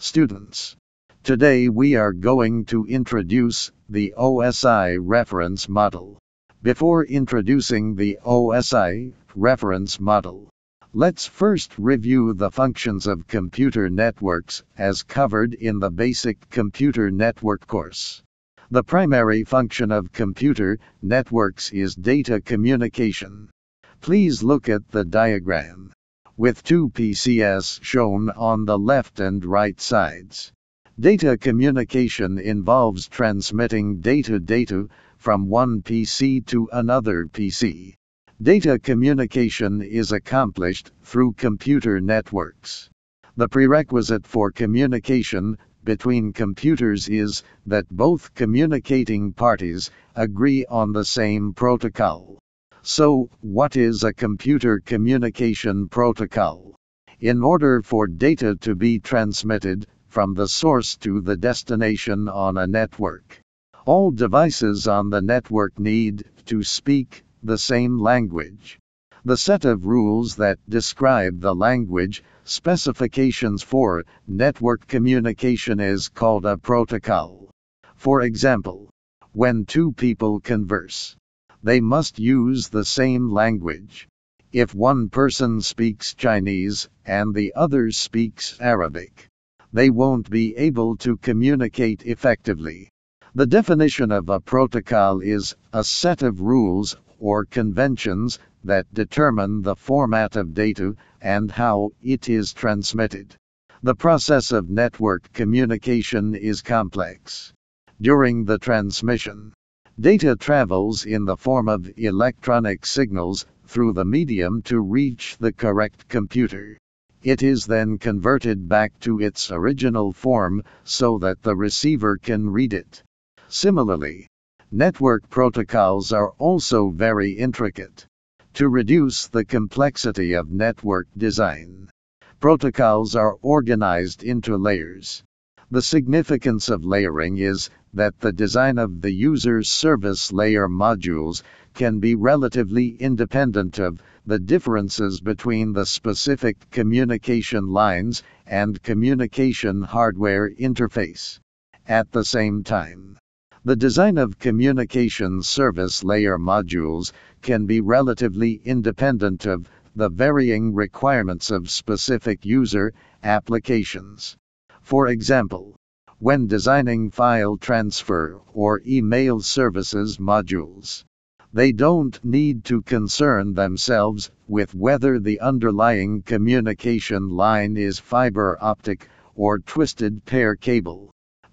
Students, today we are going to introduce the OSI reference model. Before introducing the OSI reference model, let's first review the functions of computer networks as covered in the basic computer network course. The primary function of computer networks is data communication. Please look at the diagram, with two PCs shown on the left and right sides. Data communication involves transmitting data from one PC to another PC. Data communication is accomplished through computer networks. The prerequisite for communication between computers is that both communicating parties agree on the same protocol. So, what is a computer communication protocol? In order for data to be transmitted from the source to the destination on a network, all devices on the network need to speak the same language. The set of rules that describe the language specifications for network communication is called a protocol. For example, when two people converse, they must use the same language. If one person speaks Chinese and the other speaks Arabic, they won't be able to communicate effectively. The definition of a protocol is a set of rules or conventions that determine the format of data and how it is transmitted. The process of network communication is complex. During the transmission, data travels in the form of electronic signals through the medium to reach the correct computer. It is then converted back to its original form so that the receiver can read it. Similarly, network protocols are also very intricate. To reduce the complexity of network design, protocols are organized into layers. The significance of layering is that the design of the user service layer modules can be relatively independent of the differences between the specific communication lines and communication hardware interface. At the same time, the design of communication service layer modules can be relatively independent of the varying requirements of specific user applications. For example, when designing file transfer or email services modules, they don't need to concern themselves with whether the underlying communication line is fiber optic or twisted pair cable.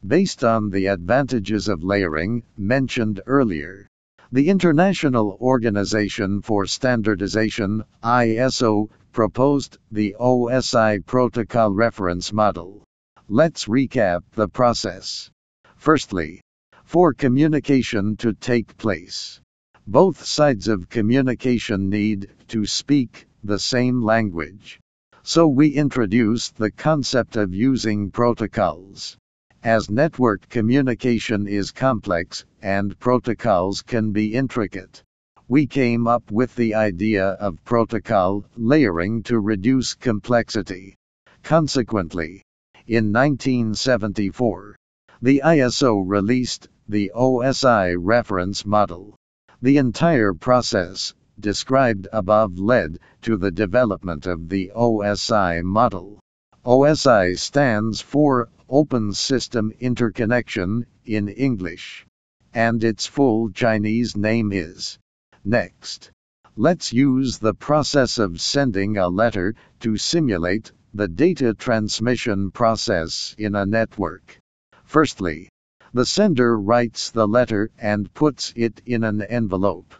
Based on the advantages of layering mentioned earlier, the International Organization for Standardization, ISO, proposed the OSI protocol reference model. Let's recap the process. Firstly, for communication to take place, both sides of communication need to speak the same language. So we introduced the concept of using protocols. As network communication is complex and protocols can be intricate, we came up with the idea of protocol layering to reduce complexity. Consequently, in 1974, the ISO released the OSI reference model. The entire process described above led to the development of the OSI model. OSI stands for Open System Interconnection in English, and its full Chinese name is. Next, let's use the process of sending a letter to simulate the data transmission process in a network. Firstly, the sender writes the letter and puts it in an envelope.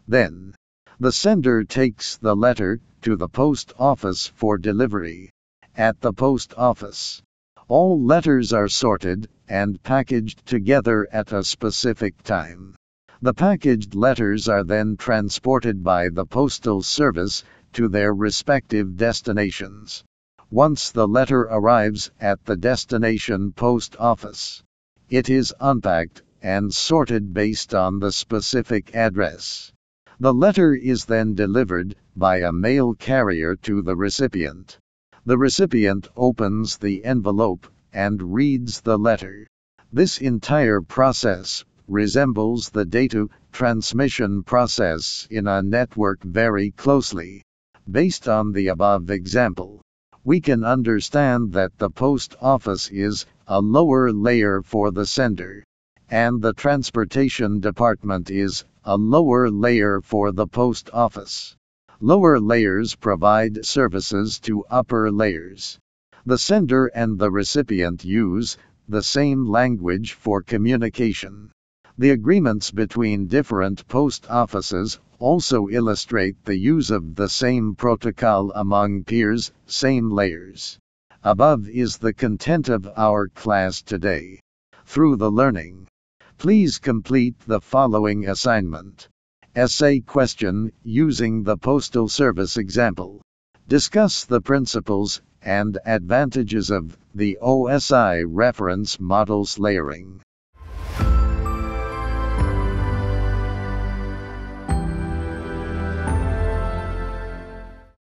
Then, the sender takes the letter to the post office for delivery. At the post office, all letters are sorted and packaged together at a specific time. The packaged letters are then transported by the postal service to their respective destinations. Once the letter arrives at the destination post office, it is unpacked and sorted based on the specific address. The letter is then delivered by a mail carrier to the recipient. The recipient opens the envelope and reads the letter. This entire process resembles the data transmission process in a network very closely. Based on the above example, we can understand that the post office is a lower layer for the sender, and the transportation department is a lower layer for the post office. Lower layers provide services to upper layers. The sender and the recipient use the same language for communication. The agreements between different post offices also illustrate the use of the same protocol among peers, same layers. Above is the content of our class today. Through the learning, please complete the following assignment. Essay question using the Postal Service example. Discuss the principles and advantages of the OSI reference models layering.